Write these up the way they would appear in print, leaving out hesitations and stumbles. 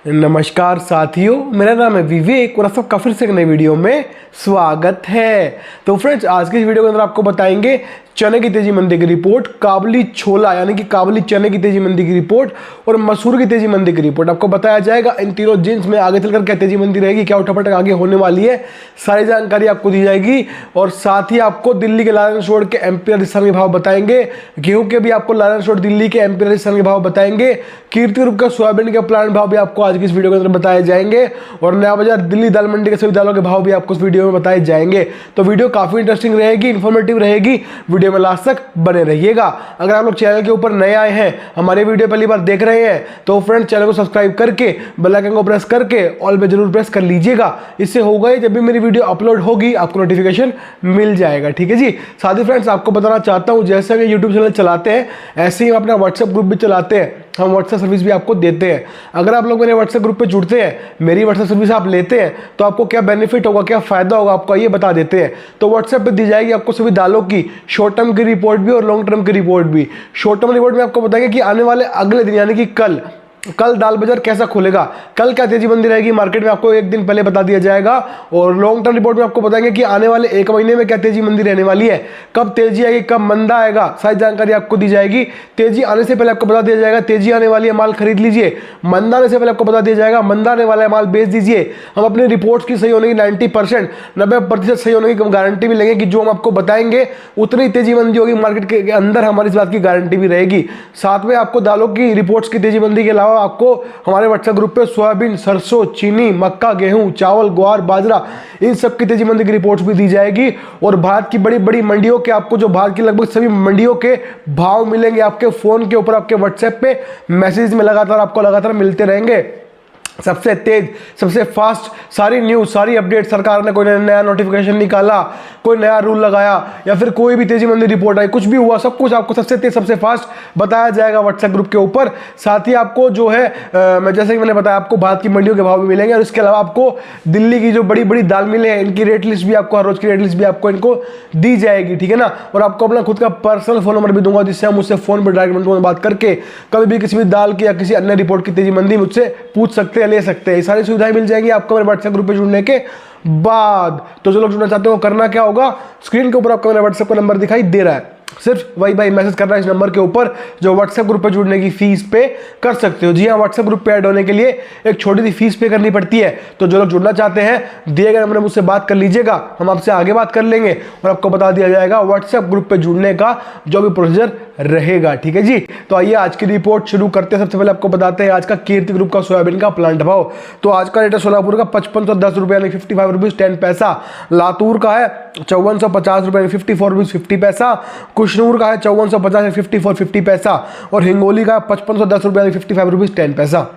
नमस्कार साथियों, मेरा नाम है विवेक और आप सबका फिर से एक नई वीडियो में स्वागत है। तो फ्रेंड्स, आज की इस वीडियो के अंदर आपको बताएंगे चने की तेजी मंदी की रिपोर्ट, काबुली छोला यानी कि काबुली चने की तेजी मंदी की रिपोर्ट और मसूर की तेजी मंदी की रिपोर्ट आपको बताया जाएगा। इन तीनों जिन्स में आगे चलकर क्या तेजी मंदी रहेगी, क्या उठापटक आगे होने वाली है, सारी जानकारी आपको दी जाएगी। और साथ ही आपको दिल्ली के लारेंस रोड के एमपी राजस्थान के भाव बताएंगे, गेहूं के भी आपको लारेंस रोड दिल्ली के एमपी राजस्थान के भाव बताएंगे, कीर्ति ग्रुप का सोयाबीन के प्लांट भाव भी आपको आज की इस वीडियो के अंदर बताए जाएंगे और नया बाजार दिल्ली दाल मंडी के सभी दालों के भाव भी आपको इस वीडियो में बताए जाएंगे। तो वीडियो काफी इंटरेस्टिंग रहेगी, इन्फॉर्मेटिव रहेगी, वीडियो में लास्ट तक बने रहिएगा। अगर आप लोग चैनल के ऊपर नए आए हैं, हमारे वीडियो पहली बार देख रहे हैं, तो फ्रेंड्स चैनल को सब्सक्राइब करके बेल आइकन को प्रेस करके ऑल पे जरूर प्रेस कर लीजिएगा। इससे होगा जब भी मेरी वीडियो अपलोड होगी आपको नोटिफिकेशन मिल जाएगा। ठीक है जी। साथ ही फ्रेंड्स आपको बताना चाहता हूं, जैसे हम यूट्यूब चैनल चलाते हैं ऐसे ही हम अपना व्हाट्सएप ग्रुप भी चलाते हैं, हम व्हाट्सएप सर्विस भी आपको देते हैं। अगर आप लोग मेरे व्हाट्सएप ग्रुप पे जुड़ते हैं, मेरी व्हाट्सएप सर्विस आप लेते हैं, तो आपको क्या बेनिफिट होगा, क्या फायदा होगा, आपको ये बता देते हैं। तो व्हाट्सएप पे दी जाएगी आपको सभी दालों की शॉर्ट टर्म की रिपोर्ट भी और लॉन्ग टर्म की रिपोर्ट भी। शॉर्ट टर्म रिपोर्ट में आपको बताएंगे कि आने वाले अगले दिन यानी कि कल दाल बाजार कैसा खुलेगा, कल क्या तेजी मंदी रहेगी मार्केट में, आपको एक दिन पहले बता दिया जाएगा। और लॉन्ग टर्म रिपोर्ट में आपको बताएंगे कि आने वाले एक महीने में क्या तेजी मंदी रहने वाली है, कब तेजी आएगी, कब मंदा आएगा, सारी जानकारी आपको दी जाएगी। तेजी आने से पहले आपको बता दिया जाएगा तेजी आने वाली है, माल खरीद लीजिए। मंदा आने से पहले आपको बता दिया जाएगा मंदा आने वाला है, माल बेच दीजिए। हम अपनी रिपोर्ट्स की सही होने की 90% 90% सही होने की गारंटी भी लेंगे कि जो हम आपको बताएंगे उतनी तेजी मंदी होगी मार्केट के अंदर, हमारी इस बात की गारंटी भी रहेगी। साथ में आपको दालों की रिपोर्ट्स की तेजी मंदी के अलावा आपको हमारे व्हाट्सएप ग्रुप पे सोयाबीन, सरसों, चीनी, मक्का, गेहूं, चावल, ग्वार, बाजरा इन सब की तेजी मंदी की रिपोर्ट्स भी दी जाएगी। और भारत की बड़ी बड़ी मंडियों के आपको जो भारत की लगभग सभी मंडियों के भाव मिलेंगे आपके फोन के ऊपर, आपके व्हाट्सएप पे मैसेज में लगातार मिलते रहेंगे। सबसे तेज, सबसे फास्ट सारी न्यूज, सारी अपडेट, सरकार ने कोई नया नोटिफिकेशन निकाला, कोई नया रूल लगाया या फिर कोई भी तेजी मंदी रिपोर्ट आई, कुछ भी हुआ, सब कुछ आपको सबसे तेज, सबसे फास्ट बताया जाएगा व्हाट्सएप ग्रुप के ऊपर। साथ ही आपको जो है मैं जैसे कि मैंने बताया, आपको भारत की मंडियों के भाव भी मिलेंगे और इसके अलावा आपको दिल्ली की जो बड़ी बड़ी दाल मिलें हैं इनकी रेट लिस्ट भी आपको, हर रोज की रेट लिस्ट भी आपको इनको दी जाएगी। ठीक है ना। और आपको अपना खुद का पर्सनल फोन नंबर भी दूंगा, जिससे हम मुझसे फोन पर डायरेक्ट में बात करके कभी भी किसी भी दाल की या किसी अन्य रिपोर्ट की तेजी मंदी मुझसे पूछ सकते हैं, ले सकते हैं। ये सारी सुविधाएं मिल जाएंगी आपको मेरे व्हाट्सएप ग्रुप पे जुड़ने के बाद। तो जो लोग जुड़ना चाहते हो करना क्या होगा, स्क्रीन के ऊपर आपको मेरा व्हाट्सएप का नंबर दिखाई दे रहा है, सिर्फ वही भाई मैसेज करना है इस नंबर के ऊपर, जो व्हाट्सएप ग्रुप पे जुड़ने की फीस पे कर सकते हो। जी हाँ, व्हाट्सएप ग्रुप पे ऐड होने के लिए एक छोटी सी फीस पे करनी पड़ती है। तो जो लोग जुड़ना चाहते हैं दिए गए नंबर में मुझसे बात कर लीजिएगा, हम आपसे आगे बात कर लेंगे और आपको बता दिया जाएगा व्हाट्सएप ग्रुप पे जुड़ने का जो भी प्रोसीजर रहेगा। ठीक है जी। तो आइए आज की रिपोर्ट शुरू करते हैं। सबसे पहले आपको बताते हैं आज का कीर्ति ग्रुप का सोयाबीन का प्लांट भाव। तो आज का रेट है सोलापुर का 5510 रुपये यानी 55 रुपीज 10 पैसा, लातूर का है 5450 रुपये 54 रुपीज 50 पैसा, कुशनूर का है 5450 54 50 पैसा और हिंगोली का 5510 रुपये 55 रुपीज 10 पैसा।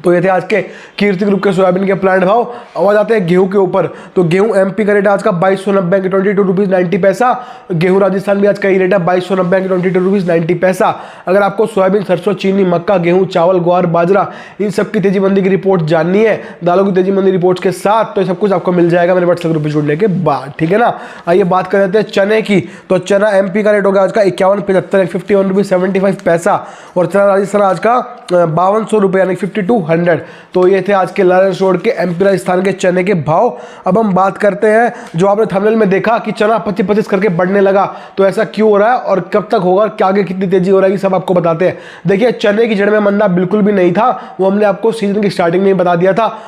तो ये थे आज के कीर्ति ग्रुप के सोयाबीन के प्लांट भाव। अब आते हैं गेहूं के ऊपर। तो गेहूं एमपी का रेट आज का 2290 के 22 रुपीज 90 पैसा। गेहूं राजस्थान भी आज का ही रेट है 2290 के 22 रुपीज 90 पैसा। अगर आपको सोयाबीन, सरसों, चीनी, मक्का, गेहूं, चावल, ग्वार, बाजरा इन सब की तेजी मंदी की रिपोर्ट जाननी है, दालों की तेजी मंदी रिपोर्ट के साथ, तो ये सब कुछ आपको मिल जाएगा मेरे व्हाट्सएप ग्रुप पर जुड़ने के बाद। ठीक है ना। आइए बात कर लेते हैं चने की। तो चना एमपी का रेट होगा आज का 5175 51 रुपीज 75 पैसा और चना राजस्थान आज का 5200 रुपये यानी 5200। तो ये थे आज के लारेंस रोड के एमपी राजस्थान के चने के भाव। अब हम बात करते हैं, जो आपने थंबनेल में देखा कि चना 25-25 करके बढ़ने लगा, तो ऐसा क्यों हो रहा है और कब तक होगा, क्या आगे कितनी तेजी हो रही है, सब आपको बताते हैं। देखिए, चने की जड़ में मंदा बिल्कुल भी नहीं था, वो हमने आपको सीजन की स्टार्टिंग में ही बता दिया था।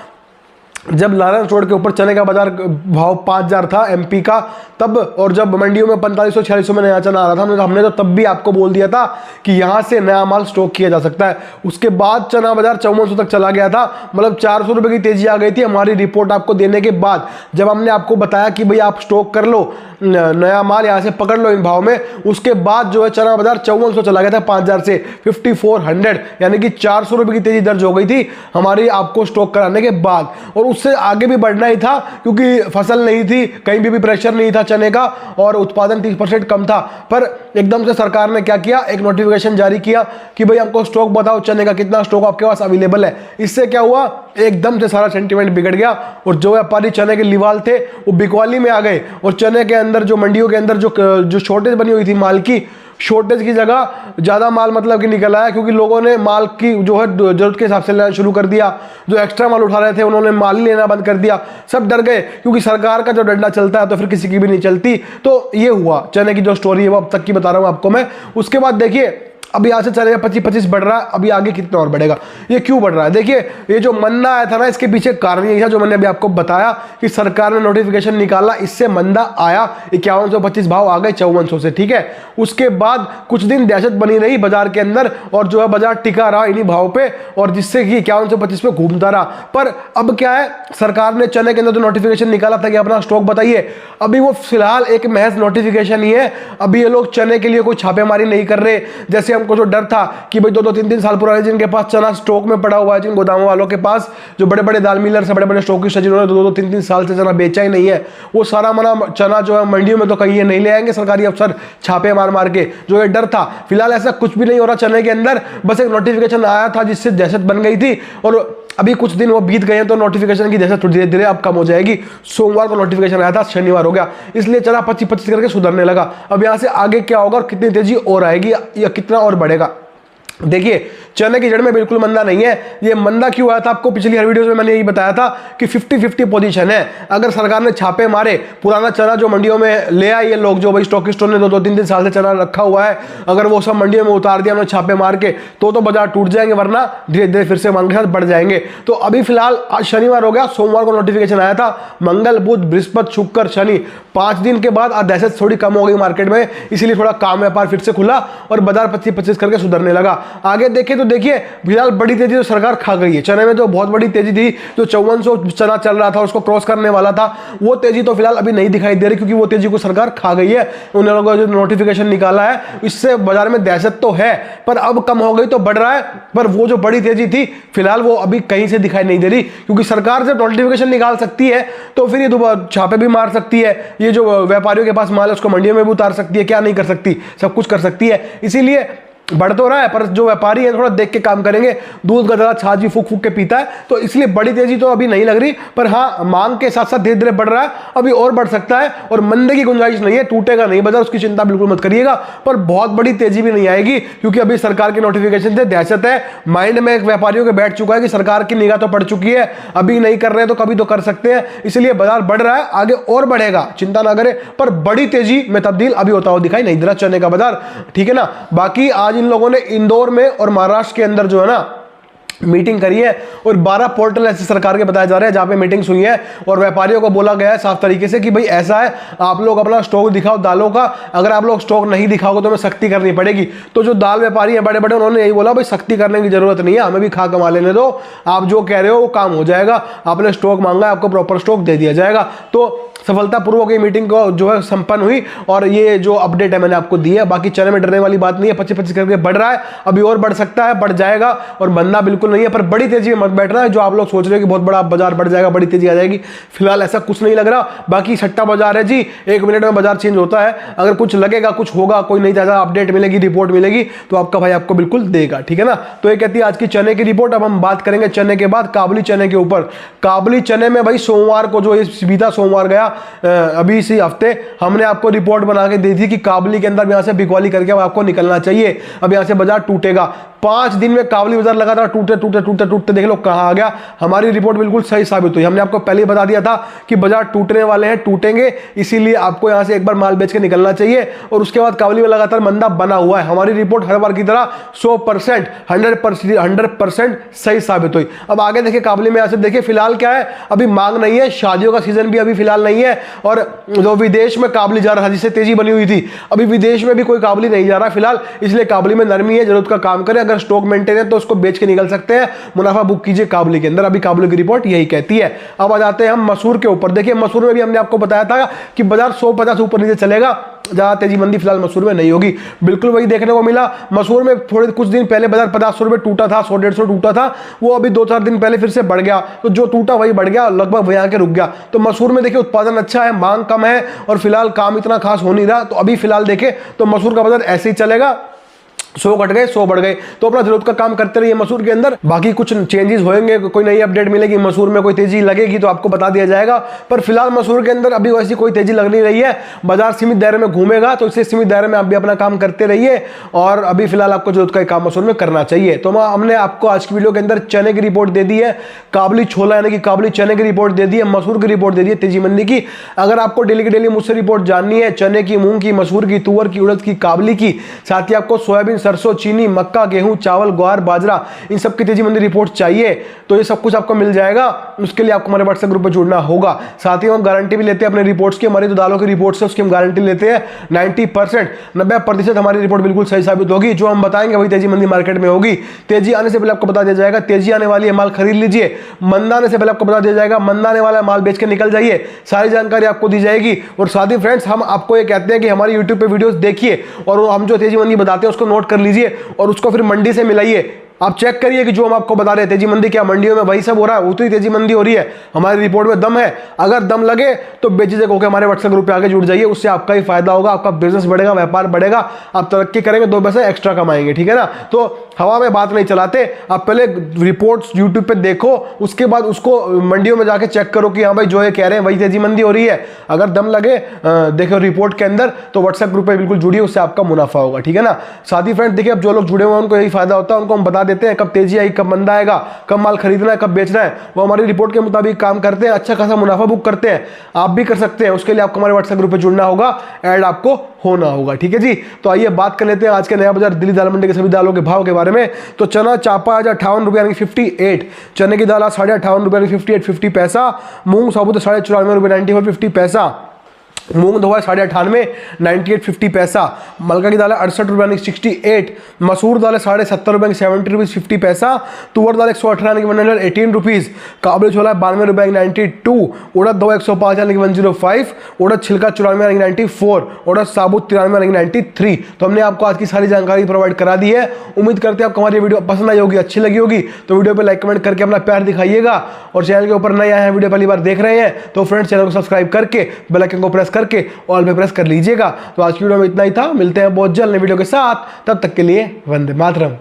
जब लारेंस रोड के ऊपर चने का बाजार भाव 5000 था एमपी का तब, और जब मंडियों में 4500-4600 में नया चना आ रहा था, हमने तो तब भी आपको बोल दिया था कि यहां से नया माल स्टॉक किया जा सकता है। उसके बाद चना बाजार 5400 तक चला गया था, मतलब 400 रुपए की तेजी आ गई थी हमारी रिपोर्ट आपको देने के बाद। जब हमने आपको बताया कि भाई आप स्टॉक कर लो, नया माल यहां से पकड़ लो इन भाव में, उसके बाद जो है चना बाजार 5400 चला गया था 5000 से 5400, यानी कि 400 रुपए की तेजी दर्ज हो गई थी हमारी आपको स्टॉक कराने के बाद। और उससे आगे भी बढ़ना ही था क्योंकि फसल नहीं थी, कहीं भी प्रेशर नहीं था चने का और उत्पादन 30% कम था। पर एकदम से सरकार ने क्या किया, एक नोटिफिकेशन जारी किया कि भाई हमको स्टॉक बताओ चने का, कितना स्टॉक आपके पास अवेलेबल है। इससे क्या हुआ, एकदम से सारा सेंटीमेंट बिगड़ गया और जो व्यापारी चने के लिवाल थे वो बिकवाली में आ गए और चने के अंदर जो मंडियों के अंदर जो शॉर्टेज बनी हुई थी माल की, शॉर्टेज की जगह ज़्यादा माल मतलब कि निकल आया, क्योंकि लोगों ने माल की जो है जरूरत के हिसाब से लेना शुरू कर दिया। जो एक्स्ट्रा माल उठा रहे थे उन्होंने माल ही लेना बंद कर दिया, सब डर गए, क्योंकि सरकार का जो डंडा चलता है तो फिर किसी की भी नहीं चलती। तो ये हुआ चने की जो स्टोरी है वो अब तक की बता रहा हूँ आपको मैं। उसके बाद देखिए अभी यहाँ से चलेगा 25-25 बढ़ रहा है, अभी आगे कितना और बढ़ेगा, ये क्यों बढ़ रहा है? देखिए ये जो मंदा आया था ना, इसके पीछे कारण यही था जो मैंने अभी आपको बताया कि सरकार ने नोटिफिकेशन निकाला, इससे मंदा आया। 5125 भाव आ गए 5400 से, ठीक है। उसके बाद कुछ दिन दहशत बनी रही बाजार के अंदर, और जो है बाजार टिका रहा इन्हीं भाव पे, और जिससे कि 5125 पे घूमता रहा। पर अब क्या है, सरकार ने चने के अंदर जो नोटिफिकेशन निकाला था कि अपना स्टॉक बताइए, अभी वो फिलहाल एक महज नोटिफिकेशन ही है। अभी ये लोग चने के लिए कोई छापेमारी नहीं कर रहे। जैसे हमको जो डर था कि भाई 2-3 साल पुराने जिनके पास चना स्टॉक में पड़ा हुआ है, जिन गोदामों वालों के पास, जो बड़े बड़े दाल मिलर से बड़े बड़े स्टॉकिस्ट है जिन्होंने 2-3 साल से चना बेचा ही नहीं है, वो सारा मना चना जो है मंडियों में तो कहीं ये नहीं ले आएंगे सरकारी अफसर छापे मार मार के, जो ये डर था। फिलहाल ऐसा कुछ भी नहीं हो रहा चने के अंदर, बस एक नोटिफिकेशन आया था जिससे दहशत बन गई थी, और अभी कुछ दिन वो बीत गए हैं तो नोटिफिकेशन की दहशत धीरे धीरे अब कम हो जाएगी। सोमवार को नोटिफिकेशन आया था, शनिवार हो गया, इसलिए चना 25-25 करके सुधरने लगा। अब यहाँ से आगे क्या होगा और कितनी तेजी और आएगी या कितना और बढ़ेगा? देखिए चने की जड़ में बिल्कुल मंदा नहीं है। ये मंदा क्यों आया था, आपको पिछली हर वीडियो में मैंने यही बताया था कि 50-50 पोजीशन है। अगर सरकार ने छापे मारे, पुराना चना जो मंडियों में ले आए ये लोग, जो भाई स्टॉकिस्टों ने 2-3 साल से चना रखा हुआ है, अगर वो सब मंडियों में उतार दिया उन्होंने छापे मार के, तो बाजार टूट जाएंगे, वरना धीरे धीरे फिर से मांग के साथ बढ़ जाएंगे। तो अभी फिलहाल आज शनिवार हो गया, सोमवार को नोटिफिकेशन आया था, मंगल बुध बृहस्पति शुक्र शनि 5 दिन के बाद आज दहशत थोड़ी कम हो गई मार्केट में, इसीलिए थोड़ा काम व्यापार फिर से खुला और बाजार 25-25 करके सुधरने लगा। आगे देखें तो देखिए फिलहाल बड़ी तेजी तो सरकार खा गई है। चने में तो बहुत बड़ी तेजी थी, जो 5400 चना चल रहा था उसको क्रॉस करने वाला था, वो तेजी तो फिलहाल अभी नहीं दिखाई दे रही, क्योंकि वो तेजी को सरकार खा गई है। उन लोगों का जो नोटिफिकेशन निकाला है इससे बाजार में दहशत तो है, पर अब कम हो गई तो बढ़ रहा है, पर वो जो बड़ी तेजी थी फिलहाल वो अभी कहीं से दिखाई नहीं दे रही, क्योंकि सरकार जब नोटिफिकेशन निकाल सकती है तो फिर ये दोबारा छापे भी मार सकती है, ये जो व्यापारियों के पास माल है उसको मंडियों में भी उतार सकती है, क्या नहीं कर सकती, सब कुछ कर सकती है। इसीलिए बढ़ तो रहा है, पर जो व्यापारी है थोड़ा देख के काम करेंगे। दूध का जरा छाछ भी फूक फूक के पीता है, तो इसलिए बड़ी तेजी तो अभी नहीं लग रही, पर हाँ मांग के साथ साथ धीरे धीरे बढ़ रहा है, अभी और बढ़ सकता है, और मंदे की गुंजाइश नहीं है, टूटेगा नहीं बाजार, उसकी चिंता बिल्कुल मत करिएगा। पर बहुत बड़ी तेजी भी नहीं आएगी, क्योंकि अभी सरकार के नोटिफिकेशन से दहशत है, माइंड में एक व्यापारियों के बैठ चुका है कि सरकार की निगाह तो पड़ चुकी है, अभी नहीं कर रहे तो कभी तो कर सकते हैं, इसलिए बाजार बढ़ रहा है, आगे और बढ़ेगा, चिंता ना करें। पर बड़ी तेजी में तब्दील अभी होता हुआ दिखाई नहीं दे रहा चने का बाजार, ठीक है ना। बाकी आज इन लोगों ने इंदौर में और महाराष्ट्र के अंदर जो है ना मीटिंग करी है, और 12 पोर्टल ऐसे सरकार के बताए जा रहे हैं जहां पे मीटिंग्स हुई है, और व्यापारियों को बोला गया है साफ तरीके से कि भाई ऐसा है, आप लोग अपना स्टॉक दिखाओ दालों का, अगर आप लोग स्टॉक नहीं दिखाओगे तो हमें सख्ती करनी पड़ेगी। तो जो दाल व्यापारी हैं बड़े बड़े, उन्होंने यही बोला भाई सख्ती करने की जरूरत नहीं है, हमें भी खा कमा लेने दो, आप जो कह रहे हो वो काम हो जाएगा, आपने स्टॉक मांगा है आपको प्रॉपर स्टॉक दे दिया जाएगा। तो सफलतापूर्वक ये मीटिंग को जो है संपन्न हुई, और ये जो अपडेट है मैंने आपको दी है। बाकी चने में डरने वाली बात नहीं है, 25-25 करके बढ़ रहा है, अभी और बढ़ सकता है, बढ़ जाएगा, और बनना बिल्कुल नहीं है। पर बड़ी तेजी में मत बैठना है, जो आप लोग सोच रहे हो कि बहुत बड़ा बाजार बढ़ जाएगा, बड़ी तेजी आ जाएगी, फिलहाल ऐसा कुछ नहीं लग रहा। बाकी सट्टा बाजार है जी, 1 मिनट में बाजार चेंज होता है, अगर कुछ लगेगा कुछ होगा, कोई नहीं ज्यादा अपडेट मिलेगी, रिपोर्ट मिलेगी, तो आपका भाई आपको बिल्कुल देगा, ठीक है ना। तो ये कहती है आज की चने की रिपोर्ट। अब हम बात करेंगे चने के बाद काबुली चने के ऊपर। काबुली चने में भाई सोमवार को जो ये बीता सोमवार गया, अभी इसी हफ्ते हमने आपको रिपोर्ट बना के दी थी कि काबुली के अंदर यहां से बिकवाली करके आपको निकलना चाहिए, अब यहां से बाजार टूटेगा। 5 दिन में काबुली बाजार लगातार टूटे टूटे टूटे टूटते, देख लो कहां आ गया। हमारी रिपोर्ट बिल्कुल सही साबित हुई, हमने आपको पहले ही बता दिया था कि बाजार टूटने वाले हैं, टूटेंगे, इसीलिए आपको यहां से एक बार माल बेच के निकलना चाहिए। और उसके बाद काबुली में लगातार मंदा बना हुआ है। हमारी रिपोर्ट हर बार की तरह 100% 100% सही साबित हुई। अब आगे देखिए काबुली में यहां से देखिए फिलहाल क्या है, अभी मांग नहीं है, शादियों का सीजन भी अभी फिलहाल नहीं है, और जो विदेश में काबुली जा रहा था जिससे तेजी बनी हुई थी, अभी विदेश में भी कोई काबुली नहीं जा रहा फिलहाल, इसलिए काबुली में नरमी है, जरूरत का काम करें, अगर स्टॉक मेंटेन है तो उसको बेच के निकल सकते हैं, मुनाफा बुक कीजिए काबुली के अंदर। अभी काबुली की रिपोर्ट यही कहती है। अब आ जाते हैं हम मसूर के ऊपर। देखिए मसूर में भी हमने आपको बताया था कि बाजार 150 ऊपर नीचे चलेगा, ज्यादा तेजी मंदी फिलहाल मसूर में नहीं होगी, बिल्कुल वही देखने को मिला। मसूर में थोड़े कुछ दिन पहले बाजार 500 रुपए टूटा था, 100-150 टूटा था, वो अभी 2-4 दिन पहले फिर से बढ़ गया, तो जो टूटा वही बढ़ गया, लगभग वहीं आके रुक गया। तो मसूर में देखिए उत्पादन अच्छा है, मांग कम है, और फिलहाल काम इतना खास हो नहीं रहा, तो अभी फिलहाल देखें तो मसूर का बाजार ऐसे ही चलेगा। 100 घट गए 100 बढ़ गए, तो अपना जरूरत का काम करते रहिए मसूर के अंदर। बाकी कुछ चेंजेस होंगे, कोई नई अपडेट मिलेगी, मसूर में कोई तेजी लगेगी तो आपको बता दिया जाएगा। पर फिलहाल मसूर के अंदर अभी वैसी कोई तेजी लग नहीं रही है, बाजार सीमित दायरे में घूमेगा, तो इससे सीमित दायरे में आप भी अपना काम करते रहिए और अभी फिलहाल आपको जरूरत का काम मसूर में करना चाहिए। तो हमने आपको आज की वीडियो के अंदर चने की रिपोर्ट दे दी है, काबुली छोला यानी कि काबुली चने की रिपोर्ट दे दी है, मसूर की रिपोर्ट दे दी है तेजी मंदी की। अगर आपको डेली की डेली मुझसे रिपोर्ट जाननी है चने की, मूंग की, मसूर की, तुअर की, उड़द की, काबुली की, साथ ही आपको सोयाबीन, सरसों, चीनी, मक्का, गेहूं, चावल, ग्वार, बाजरा, इन सब की तेजी मंदी रिपोर्ट चाहिए तो ये सब कुछ आपको मिल जाएगा। उसके लिए आपको हमारे व्हाट्सएप ग्रुप पर जुड़ना होगा। साथ ही हम गारंटी भी लेते हैं अपने रिपोर्ट्स की, हमारी जो दालों की रिपोर्ट्स है उसकी हम गारंटी लेते हैं 90% 90% हमारी रिपोर्ट बिल्कुल सही साबित होगी। जो हम बताएंगे वही तेजी मंदी मार्केट में होगी। तेजी आने से पहले आपको बता दिया जाएगा तेजी आने वाली है, माल खरीद लीजिए। मंदा आने से पहले आपको बता दिया जाएगा मंदा आने वाला है, माल बेच के निकल जाइए। सारी जानकारी आपको दी जाएगी। और साथ ही फ्रेंड्स हम आपको ये कहते हैं कि हमारी यूट्यूब पे वीडियोस देखिए और हम जो तेजी मंदी बताते हैं उसको नोट कर लीजिए और उसको फिर मंडी से मिलाइए। आप चेक करिए कि जो हम आपको बता रहे हैं तेजी मंदी क्या मंडियों में वही सब हो रहा है, उतनी तेजी मंदी हो रही है। हमारी रिपोर्ट में दम है, अगर दम लगे तो बेझिझक होकर हमारे व्हाट्सएप ग्रुप पे आगे जुड़ जाइए। उससे आपका ही फायदा होगा, आपका बिजनेस बढ़ेगा, व्यापार बढ़ेगा, आप तरक्की करेंगे, 2 पैसे एक्स्ट्रा कमाएंगे। ठीक है ना। तो हवा में बात नहीं चलाते, आप पहले रिपोर्ट्स यूट्यूब पे देखो, उसके बाद उसको मंडियों में जाके चेक करो कि हाँ भाई जो ये कह रहे हैं वही तेजी मंदी हो रही है। अगर दम लगे देखो रिपोर्ट के अंदर तो व्हाट्सएप ग्रुप पे बिल्कुल जुड़िए, उससे आपका मुनाफा होगा। ठीक है ना। साथ ही फ्रेंड देखिए अब जो लोग जुड़े हुए हैं उनको यही फायदा होता है, उनको हम बता देते हैं कब तेजी आई, कब मंदा आएगा, कब माल खरीदना है, कब बेचना है। वो हमारी रिपोर्ट के मुताबिक काम करते हैं, अच्छा खासा मुनाफा बुक करते हैं। आप भी कर सकते हैं, उसके लिए आपको हमारे व्हाट्सएप ग्रुप पे जुड़ना होगा, ऐड आपको होना होगा। ठीक है जी। तो आइए बात कर लेते हैं आज के नया बाजार दिल्ली दाल मंडी के सभी दालों के भाव के बारे में। तो चना चापा आज 58 रुपये यानी 58, चने की दाल आज 58.5 रुपये यानी 58.50 पैसा, मूंग साबुत 94.5 रुपये 94.50 पैसा, मूंग धोआ 98.5 98.50 पैसा, मलका की दाल 68 रुपये 68, मसूर दाल 70 रुपये 70 रुपीज़ 50 पैसा, तुअर दाल 118 यानी 118 रुपीज़, काबुली छोला 92 रुपये 92, उड़द धोआ 105 यानी 105, उड़द छिलका 94 यानी 94, उड़द साबुत 93 यानी 93। तो हमने आपको आज की सारी जानकारी प्रोवाइड करा दी है। उम्मीद करते हैं आपको हमारी वीडियो पसंद आई होगी, अच्छी लगी होगी। तो वीडियो पे लाइक कमेंट करके अपना प्यार दिखाइएगा और चैनल के ऊपर नए आए हैं, वीडियो पहली बार देख रहे हैं तो फ्रेंड्स चैनल को सब्सक्राइब करके बेल आइकन को प्रेस करके ऑल पे प्रेस कर लीजिएगा। तो आज की वीडियो में इतना ही था, मिलते हैं बहुत जल्द नई वीडियो के साथ, तब तक के लिए वंदे मातरम।